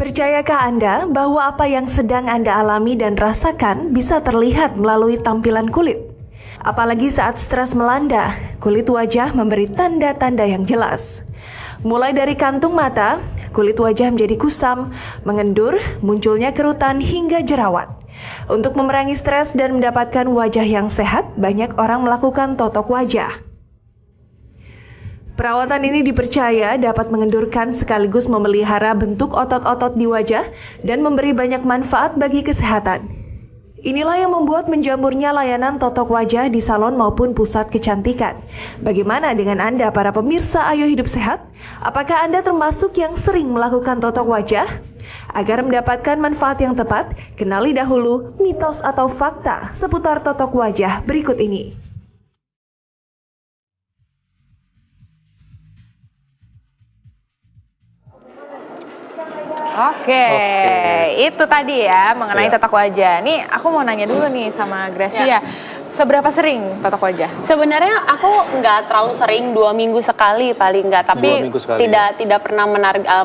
Percayakah Anda bahwa apa yang sedang Anda alami dan rasakan bisa terlihat melalui tampilan kulit? Apalagi saat stres melanda, kulit wajah memberi tanda-tanda yang jelas. Mulai dari kantung mata, kulit wajah menjadi kusam, mengendur, munculnya kerutan hingga jerawat. Untuk memerangi stres dan mendapatkan wajah yang sehat, banyak orang melakukan totok wajah. Perawatan ini dipercaya dapat mengendurkan sekaligus memelihara bentuk otot-otot di wajah dan memberi banyak manfaat bagi kesehatan. Inilah yang membuat menjamurnya layanan totok wajah di salon maupun pusat kecantikan. Bagaimana dengan Anda para pemirsa Ayo Hidup Sehat? Apakah Anda termasuk yang sering melakukan totok wajah? Agar mendapatkan manfaat yang tepat, kenali dahulu mitos atau fakta seputar totok wajah berikut ini. Oke, itu tadi ya mengenai totok wajah. Nih aku mau nanya dulu nih sama Gracia, seberapa sering totok wajah? Sebenarnya aku nggak terlalu sering, 2 minggu sekali paling nggak, tapi tidak pernah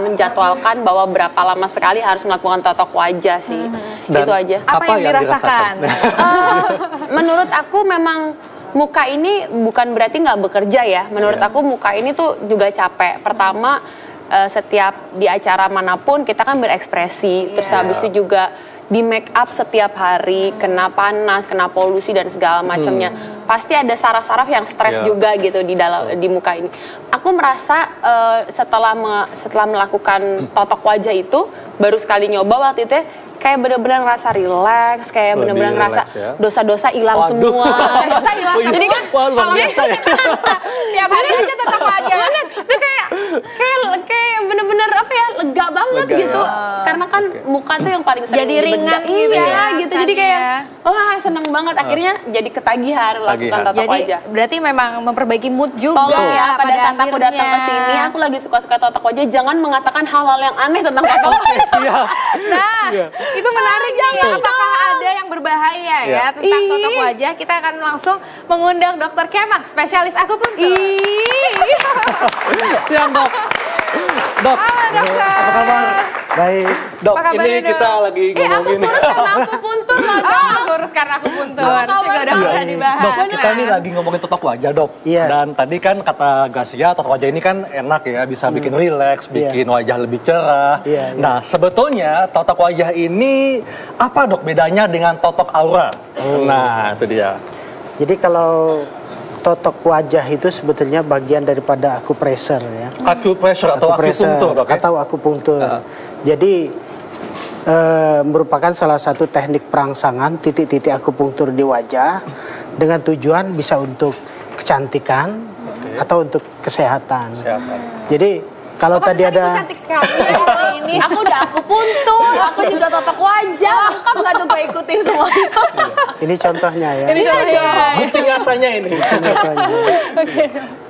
menjadwalkan bahwa berapa lama sekali harus melakukan totok wajah sih. Dan itu aja. Apa yang dirasakan? Menurut aku memang muka ini bukan berarti nggak bekerja ya. Menurut aku muka ini tuh juga capek. Pertama, setiap di acara manapun kita kan berekspresi, terus habis itu juga di make up setiap hari, kena panas, kena polusi dan segala macamnya. Pasti ada saraf-saraf yang stres juga gitu di muka ini. Aku merasa setelah melakukan totok wajah itu, baru sekali nyoba waktu itu kayak bener-bener ngerasa rileks, kayak bener-bener ngerasa dosa-dosa hilang semua. Dosa hilang semua. Jadi kan kalau itu tiap hari aja totok wajah. Itu kayak bener-bener apa ya, lega banget gitu. Karena kan muka tuh yang paling sering jadi ringan gitu ya, gitu. Jadi kayak wah seneng banget. Akhirnya jadi ketagihan melakukan totok wajah. Berarti memang memperbaiki mood juga. Tolong ya pada saat aku datang ke sini, aku lagi suka-suka totok wajah, jangan mengatakan hal-hal yang aneh tentang totok wajah. Nah, itu menarik nih ya. Apakah ada yang berbahaya ya tentang totok wajah? Kita akan langsung mengundang Dr. Kemas, spesialis akupuntur. Siang dok. Dok, halo dokter. apa kabar? Baik. Dok, ini kita lagi ngomongin. Aku kurus karena akupuntur loh. Kurus karena akupuntur. Juga udah bisa dibahas. Dok, kita ini lagi ngomongin totok wajah dok. Iya. Dan tadi kan kata Gracia, totok wajah ini kan enak ya, bisa bikin rileks, bikin wajah lebih cerah. Iya. Nah, sebetulnya totok wajah ini apa dok bedanya dengan totok aura? Nah, itu dia. Jadi kalau totok wajah itu sebetulnya bagian daripada akupressure ya. Acupressure atau akupunktur dok ya? Atau akupunktur. Jadi merupakan salah satu teknik perangsangan titik-titik akupunktur di wajah dengan tujuan bisa untuk kecantikan atau untuk kesehatan. Jadi kalau tadi ada cantik sekali ya ini. Aku udah akupuntur, aku juga totok wajah. Lengkap nggak tuh gue ikutin semua itu? ini contohnya ya. Ini contohnya. Bukti nyatanya ini.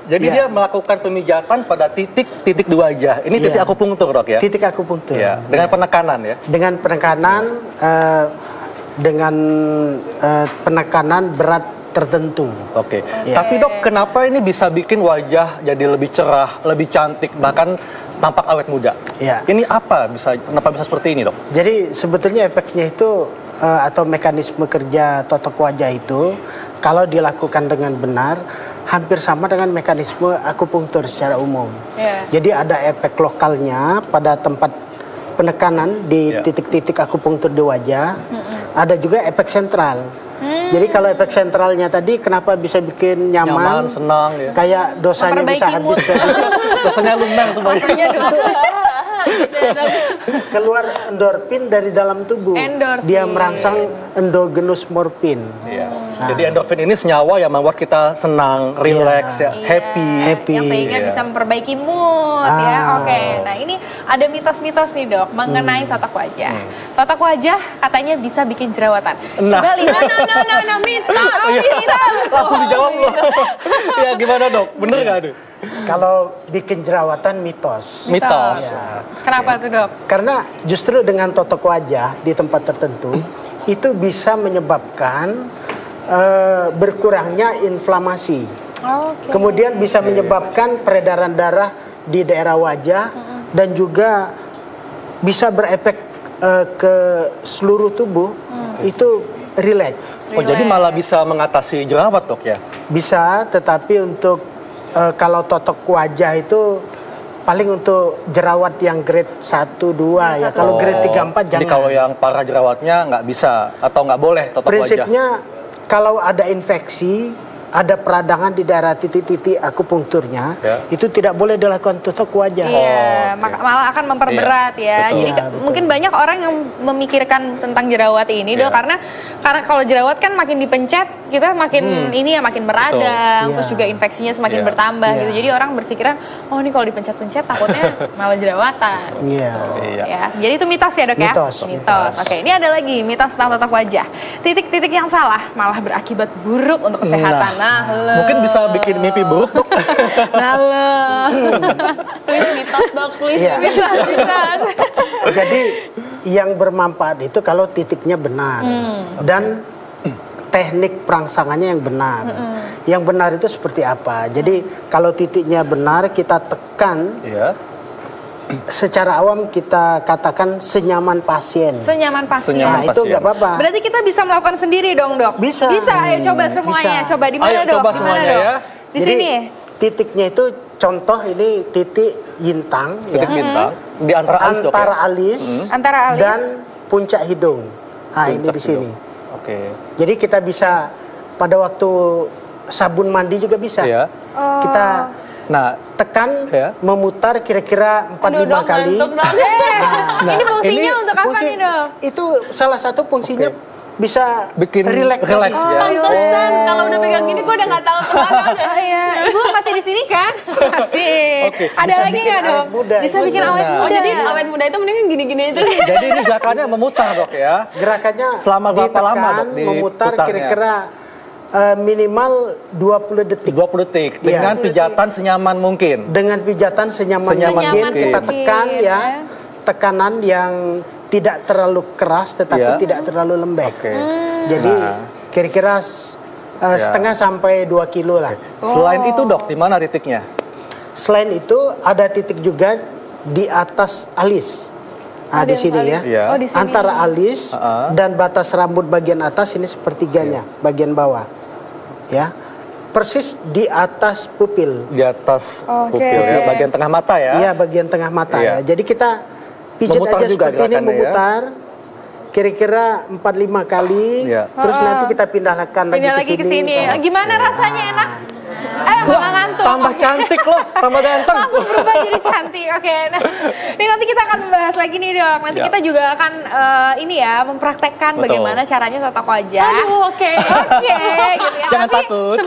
Jadi dia melakukan pemijatan pada titik-titik di wajah. Ini titik akupunktur dok ya? Titik akupunktur. Ya, dengan penekanan ya? Dengan penekanan penekanan berat tertentu. Oke. Tapi dok, kenapa ini bisa bikin wajah jadi lebih cerah, lebih cantik, bahkan tampak awet muda? Ya. Ini kenapa bisa seperti ini dok? Jadi sebetulnya efeknya itu atau mekanisme kerja totok wajah itu kalau dilakukan dengan benar hampir sama dengan mekanisme akupunktur secara umum. Jadi ada efek lokalnya pada tempat penekanan di titik-titik akupunktur di wajah. Ada juga efek sentral. Jadi kalau efek sentralnya tadi kenapa bisa bikin nyaman senang ya. Kayak dosanya bisa habis tadi. Dosanya lumer semuanya. Keluar endorfin dari dalam tubuh. Dia merangsang endogenous morfin. Jadi endorfin ini senyawa yang membuat kita senang, rileks, happy. Yang sehingga bisa memperbaiki mood ya. Oke. Nah, ini ada mitos-mitos nih, Dok, mengenai totok wajah. Totok wajah katanya bisa bikin jerawatan. Coba lihat mitos. Langsung dijawab loh. Ya gimana, Dok? Bener nggak tuh? Kalau bikin jerawatan mitos. Mitos. Ya. Kenapa tuh, Dok? Karena justru dengan totok wajah di tempat tertentu itu bisa menyebabkan berkurangnya inflamasi. Kemudian bisa menyebabkan peredaran darah di daerah wajah dan juga bisa berefek ke seluruh tubuh, itu rileks. Oh, jadi malah bisa mengatasi jerawat, Dok ya? Bisa, tetapi untuk kalau totok wajah itu paling untuk jerawat yang grade 1, 2 ya. Kalau grade 3, 4 jangan. Jadi kalau yang parah jerawatnya nggak bisa atau nggak boleh totok wajah? Prinsipnya kalau ada infeksi, ada peradangan di daerah titik-titik akupunkturnya, itu tidak boleh dilakukan totok wajah. Iya, malah akan memperberat ya. Betul. Jadi mungkin banyak orang yang memikirkan tentang jerawat ini, Dok, karena kalau jerawat kan makin dipencet, kita makin ini ya makin meradang, terus juga infeksinya semakin bertambah gitu. Jadi orang berpikiran, oh ini kalau dipencet-pencet takutnya malah jerawatan. Ya, jadi itu mitos ya, Dok ya? Mitos. Oke, ini ada lagi mitos tentang totok wajah. Titik-titik yang salah malah berakibat buruk untuk kesehatan. Mungkin bisa bikin mimpi buruk, Dok. Please mitos, Dok, please. Mitos. Jadi yang bermanfaat itu kalau titiknya benar dan teknik perangsangannya yang benar. Yang benar itu seperti apa? Jadi kalau titiknya benar, kita tekan. Secara awam kita katakan senyaman pasien. Senyaman pasien. Nah, itu nggak apa-apa. Berarti kita bisa melakukan sendiri dong, Dok? Bisa. Bisa, ayo coba semuanya. Bisa. Coba di mana, Dok? Coba semuanya ya. Di sini. Titiknya itu contoh ini titik yintang. Titik bintang di antara alis, Dok, ya? Antara alis dan puncak hidung. Nah, ini di sini. Oke. Jadi kita bisa pada waktu sabun mandi juga bisa. Kita tekan, memutar kira-kira 4-5 kali. Ini fungsinya untuk apa nih, Dok? Itu salah satu fungsinya bisa bikin relax ya. Pantesan kalau udah pegang gini gue udah nggak tahu kemana. Iya, Ibu masih di sini kan? Masih. Ada lagi nggak, Dok? Bisa bikin awet muda. Oh, jadi awet muda itu mendingan gini-gini aja. Jadi ini gerakannya memutar, Dok ya? Gerakannya selama berapa lama, Dok? Memutar kira-kira minimal 20 detik. 20 detik dengan pijatan senyaman mungkin. Dengan pijatan senyaman mungkin kita tekan ya. Tekanan yang tidak terlalu keras tetapi tidak terlalu lembek. Jadi kira-kira setengah sampai 2 kilo lah. Selain itu, Dok, di mana titiknya? Selain itu ada titik juga di atas alis. Nah, di sini ya. Di sini. Antara alis dan batas rambut bagian atas ini sepertiganya, bagian bawah. Ya. Persis di atas pupil. Di atas pupil ya, bagian tengah mata ya. Iya, bagian tengah mata ya. Jadi kita pijat aja seperti ini, memutar kira-kira 4-5 kali, terus nanti kita pindahkan lagi ke sini. Gimana rasanya, enak? Malah ngantuk. Tambah cantik loh, tambah ganteng. Langsung berubah jadi cantik. Oke, nah ini nanti kita akan membahas lagi nih, Dok. Nanti kita juga akan mempraktekkan bagaimana caranya totok wajah. Oke, gitu ya. Jangan Tapi takut.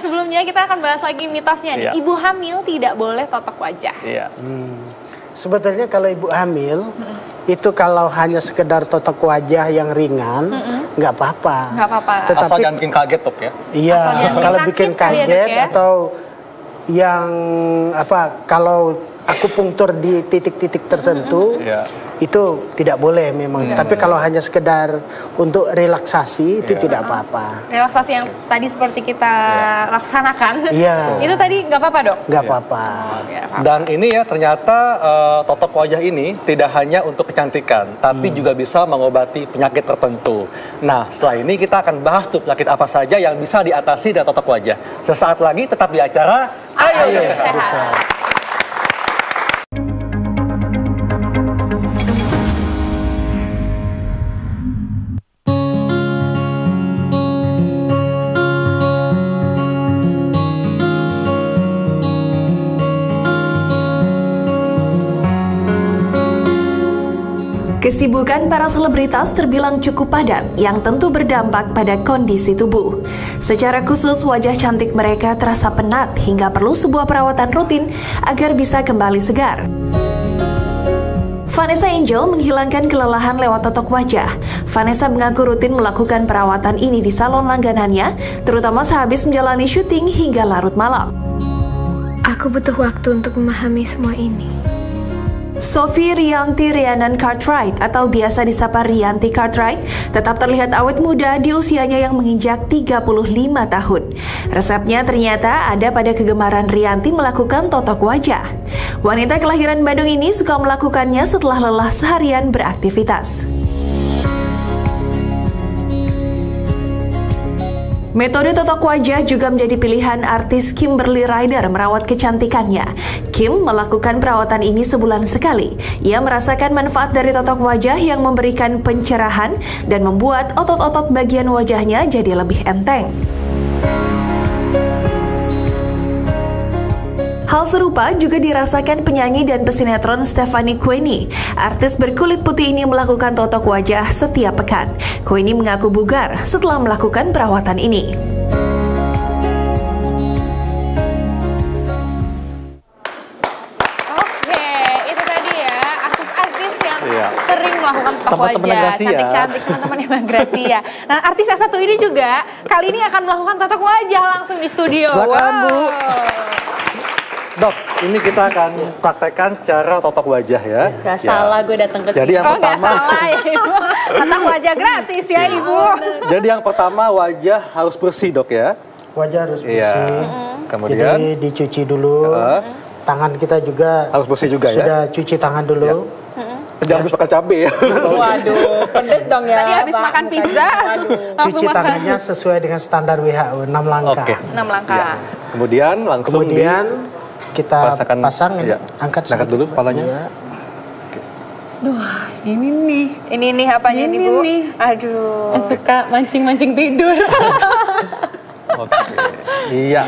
sebelumnya kita akan bahas lagi mitosnya nih. Ibu hamil tidak boleh totok wajah. Sebetulnya kalau ibu hamil itu kalau hanya sekedar totok wajah yang ringan nggak apa-apa. Nggak apa-apa. Tetapi asal jangan bikin kaget, Dok ya. Iya, kalau bikin kaget atau yang kalau akupunktur di titik-titik tertentu itu tidak boleh memang. Tapi kalau hanya sekedar untuk relaksasi itu tidak apa-apa. Relaksasi yang tadi seperti kita laksanakan. Iya. Itu tadi nggak apa-apa, Dok? Nggak apa-apa. Dan ini ya ternyata totok wajah ini tidak hanya untuk kecantikan, tapi juga bisa mengobati penyakit tertentu. Nah, setelah ini kita akan bahas tuh penyakit apa saja yang bisa diatasi dari totok wajah. Sesaat lagi tetap di acara Ayo Sehat. Kesibukan para selebritas terbilang cukup padat yang tentu berdampak pada kondisi tubuh. Secara khusus wajah cantik mereka terasa penat hingga perlu sebuah perawatan rutin agar bisa kembali segar. Vanessa Angel menghilangkan kelelahan lewat totok wajah. Vanessa mengaku rutin melakukan perawatan ini di salon langganannya, terutama sehabis menjalani syuting hingga larut malam. Aku butuh waktu untuk memahami semua ini. Sophie Rianti Rhiannon Cartwright atau biasa disapa Rianti Cartwright tetap terlihat awet muda di usianya yang menginjak 35 tahun. Resepnya ternyata ada pada kegemaran Rianti melakukan totok wajah. Wanita kelahiran Bandung ini suka melakukannya setelah lelah seharian beraktivitas. Metode totok wajah juga menjadi pilihan artis Kimberly Ryder merawat kecantikannya. Kim melakukan perawatan ini sebulan sekali. Ia merasakan manfaat dari totok wajah yang memberikan pencerahan dan membuat otot-otot bagian wajahnya jadi lebih enteng. Hal serupa juga dirasakan penyanyi dan pesinetron Stephanie Queenie. Artis berkulit putih ini melakukan totok wajah setiap pekan. Queenie mengaku bugar setelah melakukan perawatan ini. Oke, itu tadi ya artis-artis yang sering melakukan totok wajah, cantik-cantik teman-teman yang Gracia. Nah, artis yang satu ini juga kali ini akan melakukan totok wajah langsung di studio. Silakan, Bu. Dok, ini kita akan praktekkan cara totok wajah ya. Gak salah gue datang ke sini. Jadi yang pertama, gak salah ya Ibu. Totok wajah gratis ya Ibu. Jadi yang pertama wajah harus bersih dok ya. Wajah harus bersih. Kemudian jadi dicuci dulu. Tangan kita juga harus bersih juga ya. Sudah cuci tangan dulu. Jangan habis makan cabai ya. Waduh, pedes dong ya. Tadi habis makan pizza. Cuci tangannya sesuai dengan standar WHO 6 langkah. Oke. 6 langkah. Kemudian langsung kita pasang angkat dulu kepalanya. Ya. Duh, ini nih. Ini nih apanya nih Bu? Nih. Aduh. Suka mancing-mancing tidur. Oke. Iya.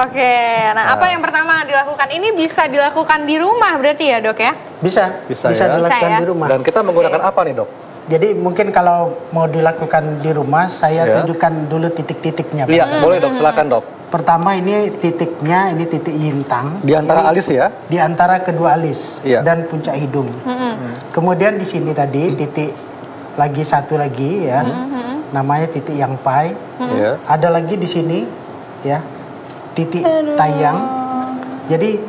Oke, nah apa yang pertama dilakukan? Ini bisa dilakukan di rumah berarti ya dok ya? Bisa ya. dilakukan ya? di rumah. Dan kita menggunakan apa nih dok? Jadi mungkin kalau mau dilakukan di rumah, saya tunjukkan dulu titik-titiknya. Iya, boleh dok, silakan dok. Pertama ini titiknya, ini titik yintang. Di antara alis ya? Di antara kedua alis dan puncak hidung. Kemudian di sini tadi titik lagi satu lagi ya, namanya titik yang pai. Ada lagi di sini ya, titik tayang. Jadi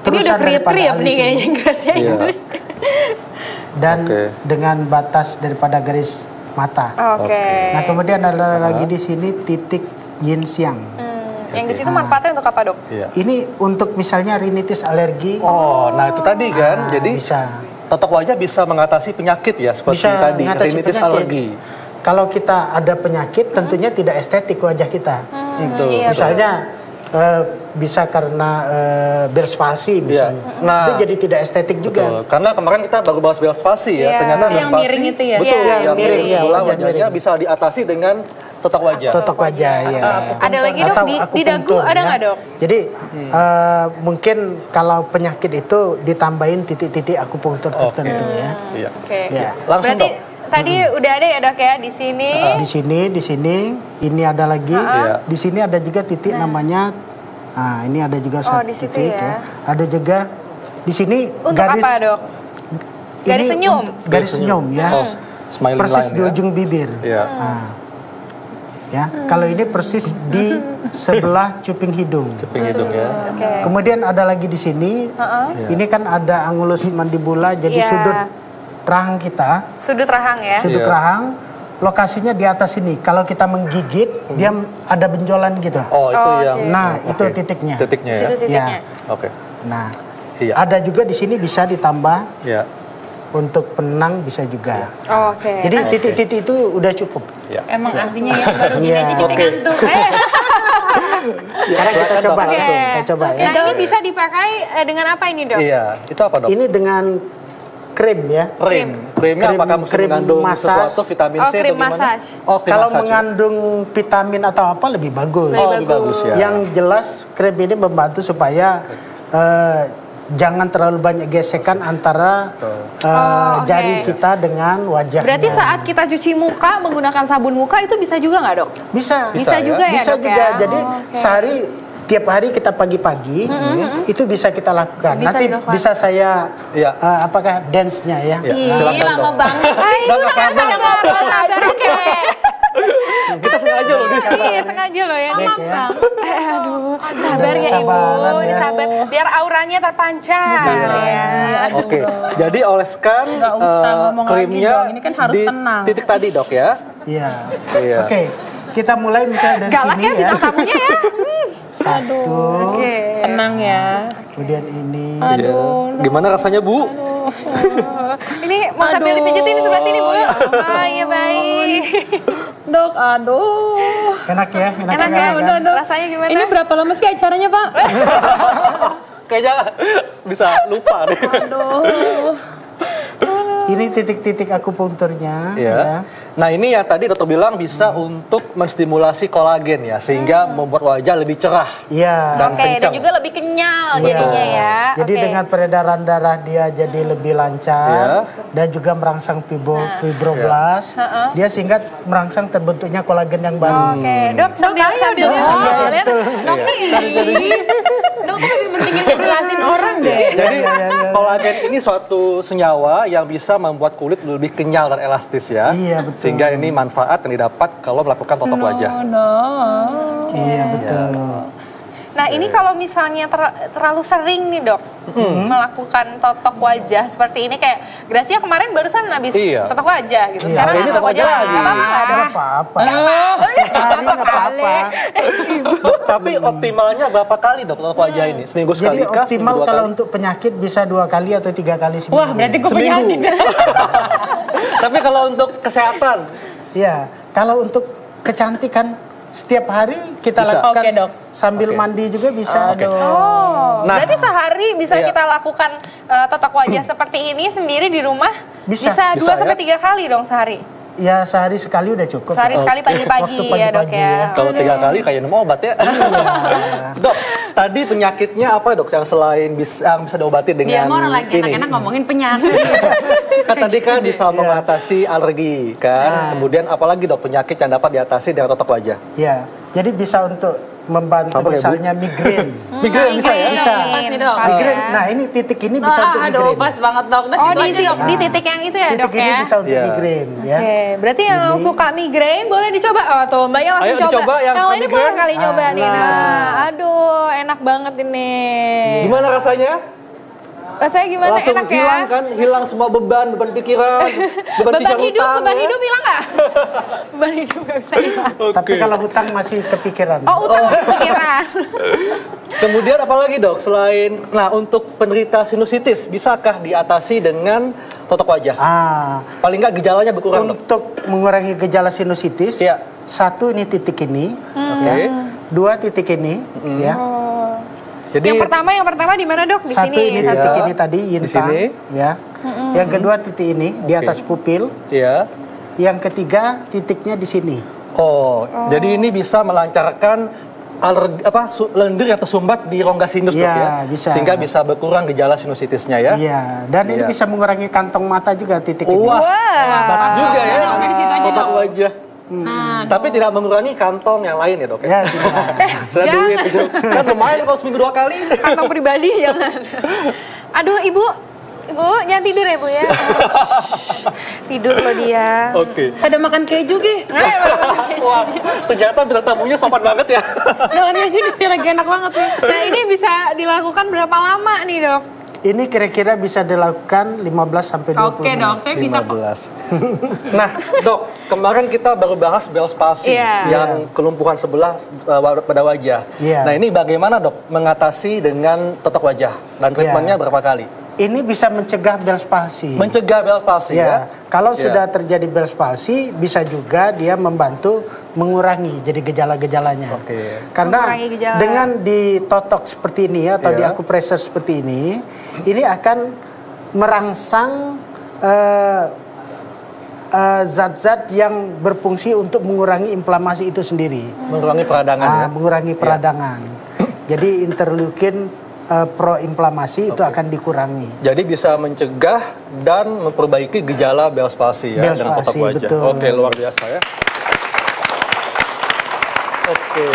ini udah kriep-kriep nih kayaknya Gracia. Dan dengan batas daripada garis mata. Nah kemudian ada lagi di sini titik yin siang. Yang di situ manfaatnya untuk apa dok? Ini untuk misalnya rinitis alergi. Oh, nah itu tadi kan. Jadi bisa. Totok wajah bisa mengatasi penyakit ya seperti tadi, rinitis alergi. Kalau kita ada penyakit, tentunya tidak estetik wajah kita. Misalnya bisa karena berspasi misalnya. Nah, itu jadi tidak estetik juga. Karena kemarin kita baru bahas berspasi ya. Ternyata berspasi. Yang miring itu ya. Betul, yang miring sebelah wajahnya wajahnya bisa diatasi dengan totok wajah. Totok wajah ya. Ada lagi dok di dagu ada nggak dok? Jadi mungkin kalau penyakit itu ditambahin titik-titik akupunktur tertentu ya. Oke. Langsung berarti dok. Tadi udah ada ya dok ya di sini. Di sini, ini ada lagi. Di sini ada juga titik namanya. Nah, ini ada juga satu titik ya. Ada juga di sini untuk garis. apa dok? Garis senyum. Garis senyum ya. Persis di ujung bibir. Ya, kalau ini persis di sebelah cuping hidung. Cuping hidung ya. Kemudian ada lagi di sini. Ini kan ada angulus mandibula, jadi sudut rahang kita. Sudut rahang ya. Sudut rahang. Lokasinya di atas ini. Kalau kita menggigit, dia ada benjolan gitu. Oh, itu yang. Nah, itu titiknya. Titiknya ya. Titiknya. Oke. Nah, ada juga di sini bisa ditambah. Untuk penang bisa juga. Jadi titik-titik itu udah cukup. Emang artinya yang baru gini aja kita ngantuk. Sekarang kita coba langsung. Kita coba ya. Nah, ini bisa dipakai dengan apa ini dok? Iya, itu apa dok? Ini dengan krim ya. Krimnya apakah mesti mengandung sesuatu vitamin C krim atau gimana? massage. Kalau mengandung vitamin atau apa lebih bagus. Lebih bagus ya. Yang jelas krim ini membantu supaya jangan terlalu banyak gesekan antara jari kita dengan wajah. Berarti saat kita cuci muka menggunakan sabun muka itu bisa juga nggak dok? Bisa juga ya bisa dok juga. Ya? Jadi sehari tiap hari kita pagi-pagi itu bisa kita lakukan. Nanti bisa saya apakah dance-nya ya? Silakan dong. Lama banget. Ibu udah nggak sabar. Oke. Kita sengaja loh. Iya, sengaja loh ya. Aduh, sabar ya Ibu. Sabaran ya. Sabar, biar auranya terpancar ya. Oke, jadi oleskan Nggak usah ngomong lagi krimnya dong, ini kan harus di tenang. titik tadi dok ya. Iya. Iya. Oke, kita mulai misalnya dari Galak sini ya bintang tamunya ya. Satu, Tenang ya. kemudian ini. Aduh. Iya. Gimana rasanya Bu? Ini mau sambil dipijetin di sebelah sini Bu. Oh iya baik. Dok, aduh. Enak ya, enak Enak sekali ya, kan? udah. Rasanya gimana? Ini berapa lama sih acaranya, Pak? Kayaknya bisa lupa deh. Aduh. Ini titik-titik akupunkturnya. Ya. Nah ini yang tadi dokter bilang bisa untuk menstimulasi kolagen ya, sehingga membuat wajah lebih cerah Iya. dan Oke, dan kencang. juga lebih kenyal Iya. jadinya ya. Jadi Oke. dengan peredaran darah dia jadi lebih lancar dan juga merangsang fibroblast. Dia sehingga merangsang terbentuknya kolagen yang baru. Oke, dok sambil Iya, lihat. betul. Dok, lebih pentingin ngejelasin orang deh. Jadi kolagen ini suatu senyawa yang bisa membuat kulit lebih kenyal dan elastis ya. Iya, betul. Sehingga ini manfaat yang didapat kalau melakukan totok wajah. Iya, betul. Nah ini kalau misalnya terlalu sering nih dok melakukan totok wajah seperti ini, kayak Gracia kemarin barusan habis Iya. totok wajah gitu. Iya. Sekarang Hari ini totok totok wajah wajah lagi. Gak apa-apa nggak dok? Nggak apa-apa. Hari nggak apa-apa. Tapi optimalnya berapa kali dok totok wajah ini? Seminggu Jadi sekali kah? optimal Seminggu dua kalau kali? untuk penyakit bisa 2 kali atau 3 kali seminggu. Wah, berarti gue Seminggu. penyakit. Tapi kalau untuk kesehatan, Iya, kalau untuk kecantikan setiap hari kita Bisa. lakukan Oke, Dok. sambil Oke. mandi juga bisa. Oh, Nah. berarti sehari bisa Iya. kita lakukan totok wajah seperti ini sendiri di rumah? Bisa. Bisa 2 Bisa, sampai ya? 3 kali dong sehari. Ya sehari sekali udah cukup. Sehari sekali pagi-pagi Waktu ya dok pagi-pagi ya. ya. kalau 3 kali kayak minum obat ya. Dok, tadi penyakitnya apa dok yang selain bisa diobati Dia dengan mau orang lagi ini? enak-enak ngomongin penyakit. Kan tadi kan bisa mengatasi alergi kan. Kemudian apalagi dok penyakit yang dapat diatasi dengan totok wajah? Ya, jadi bisa untuk membantu Sabar ya, Bu. misalnya migrain. Migrain bisa ya? Bisa. Pas nih, Dok. Migrain. Nah, ini titik ini bisa untuk Aduh, migrain. pas banget dok. Udah Oh situ aja dok. di titik yang itu ya Titik dok ini ya? bisa untuk Iya. migrain ya. Oke, berarti yang suka migrain boleh dicoba. Oh tuh, Mbaknya langsung Ayo dicoba yang suka lainnya migrain. boleh kali nyoba nih. nah. Nah, aduh, enak banget ini. Gimana rasanya? Rasanya gimana? Langsung Enak hilang ya? kan? Hilang semua beban pikiran, beban pikiran hutang, Beban ya? hidup hilang nggak? Beban hidup nggak bisa hilang. Tapi kalau hutang masih kepikiran. Oh, utang kepikiran. Kemudian apalagi dok selain, nah untuk penderita sinusitis bisakah diatasi dengan totok wajah? Paling nggak gejalanya berkurang dok? Untuk mengurangi gejala sinusitis, Iya. 1 ini titik ini, Oke. ya. 2 titik ini, ya. Jadi Yang pertama di mana dok? Di 1 sini. ini Iya. titik ini tadi Di yintang, sini. ya. Yang kedua titik ini di Oke. atas pupil. ya. Yang ketiga titiknya di sini. Oh, jadi ini bisa melancarkan alergi lendir atau sumbat di rongga sinus dok Iya, ya? bisa. Sehingga bisa berkurang gejala sinusitisnya ya? Iya, dan ini Iya. bisa mengurangi kantong mata juga titik ini. Wah, Wah. bagus juga ya. Oke, di situ aja, Totok Dok. wajah. Nah, Tapi tidak mengurangi kantong yang lain ya dok Ya, tidak. Saya Jangan. duit itu. Kan lumayan kalau seminggu 2 kali. Kantong pribadi jangan. Aduh, Ibu, jangan tidur ya, Bu ya. Tidur loh dia. Oke. ada makan keju Gi. Wah, ternyata bintang tamunya sopan banget ya. Doanya aja nih lagi enak banget nih. Nah, ini bisa dilakukan berapa lama nih, Dok? Ini kira-kira bisa dilakukan 15 sampai 20 Oke menit. dok, saya bisa kok. 15. Nah, dok, kemarin kita baru bahas Bell's palsy Iya. yang kelumpuhan sebelah pada wajah. Iya. Nah, ini bagaimana dok mengatasi dengan totok wajah dan treatmentnya berapa kali? Ini bisa mencegah Bell's palsy. Mencegah Bell's palsy ya? Kalau Ya. sudah terjadi Bell's palsy, bisa juga dia membantu mengurangi jadi gejala-gejalanya. Oke. Karena Mengurangi gejala. dengan ditotok seperti ini atau Ya. di akupresur seperti ini akan merangsang zat-zat yang berfungsi untuk mengurangi inflamasi itu sendiri. Mengurangi peradangan ya? Mengurangi peradangan. Jadi interleukin proinflamasi itu akan dikurangi. Jadi bisa mencegah dan memperbaiki gejala Bell's palsy ya Bell's dengan totok palsy, wajah. betul. Oke, luar biasa ya. Oke.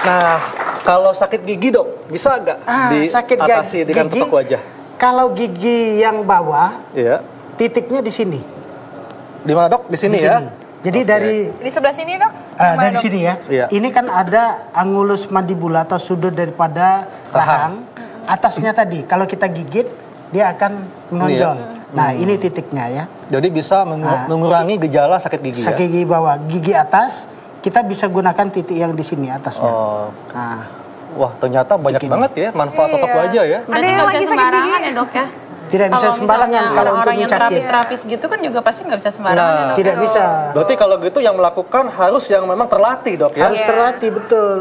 Nah, kalau sakit gigi dok, bisa nggak Sakit diatasi dengan gigi, totok wajah? kalau gigi yang bawah, Iya. titiknya di sini. Di mana dok? Di sini Di ya? sini. Jadi Oke. dari Di sebelah sini, Dok? Dari sini ya. Iya. Ini kan ada angulus mandibula atau sudut daripada rahang. Atasnya tadi, kalau kita gigit, dia akan menonjol. Nah, ini titiknya ya. Jadi bisa mengurangi gejala sakit gigi sakit gigi bawah, gigi atas, kita bisa gunakan titik yang di sini atasnya. Oh. Nah, Wah, ternyata banyak banget ya manfaat totok wajah ya. Ada yang lagi sakit gigi ya dok ya? tidak bisa sembarangan kalau untuk orang yang mencakit. terapis-terapis gitu kan juga pasti nggak bisa sembarangan ya, dok. Tidak bisa. Berarti kalau gitu yang melakukan harus yang memang terlatih, Dok ya. Harus terlatih betul.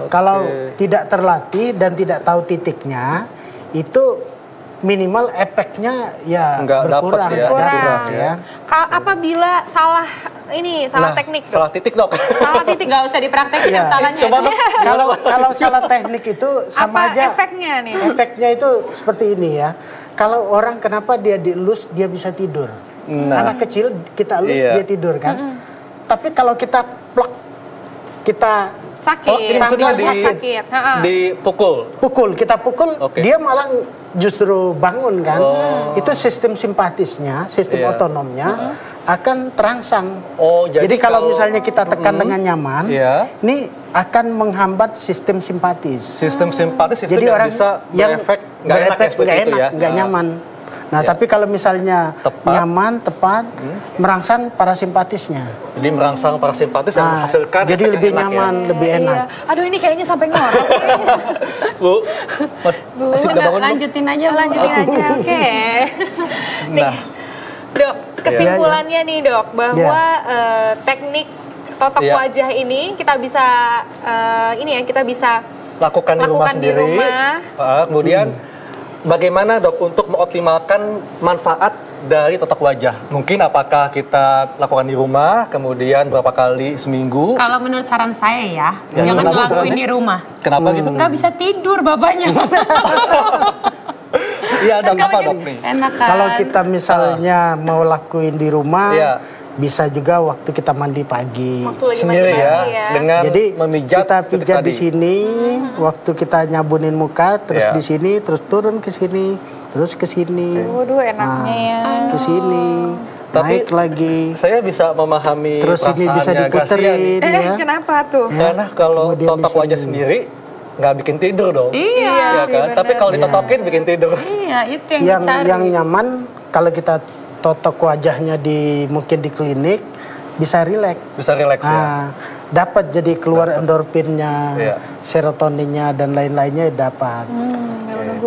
Kalau tidak terlatih dan tidak tahu titiknya, itu minimal efeknya ya Nggak berkurang, dapet ya. nggak dapet ya. Apabila salah teknik, salah titik, Dok. salah titik Nggak usah dipraktekin Iya. yang salahnya. Coba, Dok. Kalau salah teknik itu sama apa aja. efeknya nih? Efeknya itu seperti ini ya. Kalau orang kenapa dia dielus dia bisa tidur. Nah. Anak kecil kita elus Iya. dia tidur kan. Tapi kalau kita plek, kita Sakit. Oh, ini maksudnya sakit. dipukul. kita pukul, Oke. dia malah justru bangun kan. Oh. Itu sistem simpatisnya, sistem Iya. otonomnya akan terangsang. Oh, Jadi kalau misalnya kita tekan dengan nyaman, Iya. ini akan menghambat sistem simpatis. Sistem simpatis Jadi yang orang bisa berefek nggak enak ya seperti itu ya. nggak nyaman. Nah, Ya. tapi kalau misalnya Tepat. nyaman, tepat, merangsang parasimpatisnya. Jadi merangsang parasimpatis yang Nah, menghasilkan jadi efek yang lebih enak ya. nyaman, lebih enak. Iya. Aduh ini kayaknya sampai ngorok. Bu, masih udah bangun belum? Lanjutin aja, Bu. Lanjutin aja, oke. Nah, Dok, kesimpulannya nih dok, bahwa teknik totok Iya. wajah ini kita bisa kita bisa lakukan di rumah Lakukan di sendiri. rumah. Kemudian bagaimana, Dok, untuk mengoptimalkan manfaat dari totok wajah? Mungkin apakah kita lakukan di rumah, kemudian berapa kali seminggu? Kalau menurut saran saya ya, Ya, jangan kenapa ngelakuin sarannya? di rumah. Kenapa gitu? Nggak bisa tidur bapaknya. Iya, Dok, apa, Dok, nih? Enak kan? Kalau kita misalnya mau lakuin di rumah, Iya. bisa juga waktu kita mandi pagi. waktu lagi Sendiri mandi ya, ya. dengan Jadi memijat kita titik pijat tadi. di sini, waktu kita nyabunin muka, terus Iya. di sini, terus turun ke sini, terus ke sini, Waduh enaknya ya. ke sini, Tapi naik lagi, Saya bisa memahami terus ini bisa perasaannya Gracia nih. diputerin ya. Kenapa tuh? Ya. Karena kalau Kemudian totok di wajah sini. sendiri nggak bikin tidur dong. Iya. Ya sih, kan? Tapi bener. kalau ditotokin bikin tidur. Iya, itu yang dicari. Yang nyaman kalau kita totok wajahnya mungkin di klinik bisa rileks. Bisa rileks ya. Nah, dapat jadi keluar endorfinnya, Iya. serotoninnya dan lain-lainnya dapat.